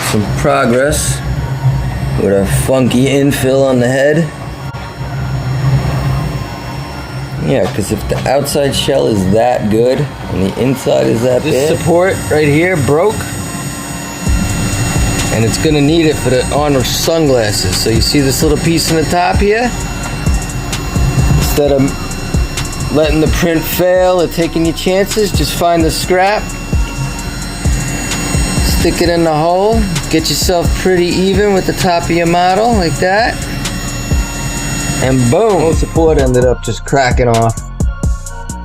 some progress with our funky infill on the head. Yeah, because if the outside shell is that good and the inside is that bad. This support right here broke, and it's gonna need it for the on sunglasses. So you see this little piece in the top here? Instead of letting the print fail or taking your chances, just find the scrap, stick it in the hole, get yourself pretty even with the top of your model, like that. And boom, the support ended up just cracking off.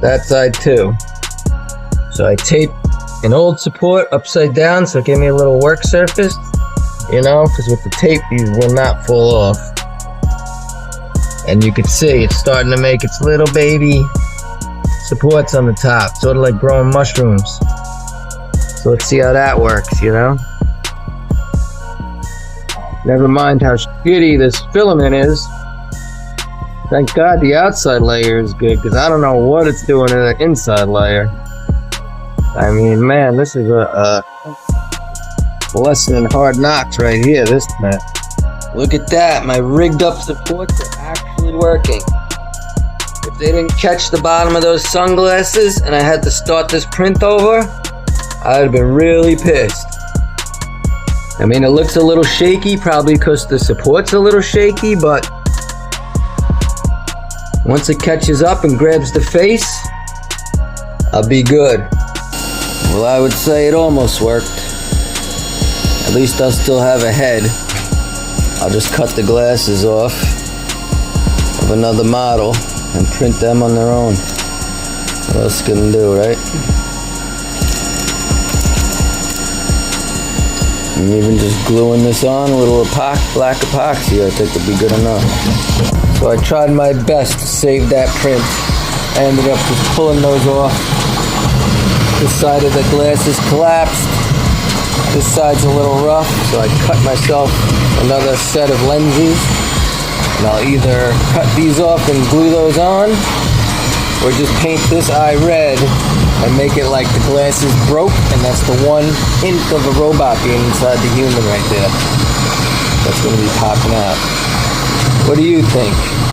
That side too. So I taped an old support upside down so it gave me a little work surface, you know, because with the tape these will not fall off. And you can see it's starting to make its little baby supports on the top, sort of like growing mushrooms. So let's see how that works, you know? Never mind how shitty this filament is. Thank God the outside layer is good, because I don't know what it's doing in the inside layer. I mean, man, this is a lesson in hard knocks right here, this man. Look at that, my rigged up supports are actually working. If they didn't catch the bottom of those sunglasses and I had to start this print over, I'd have been really pissed. I mean, it looks a little shaky, probably because the support's a little shaky, but once it catches up and grabs the face, I'll be good. Well, I would say it almost worked. At least I'll still have a head. I'll just cut the glasses off of another model and print them on their own. What else can I do, right? And even just gluing this on, a little black epoxy, I think would be good enough. So I tried my best to save that print. I ended up just pulling those off. This side of the glasses collapsed. This side's a little rough, so I cut myself another set of lenses. And I'll either cut these off and glue those on, or just paint this eye red and make it like the glasses broke, and that's the one hint of a robot being inside the human right there. That's gonna be popping out. What do you think?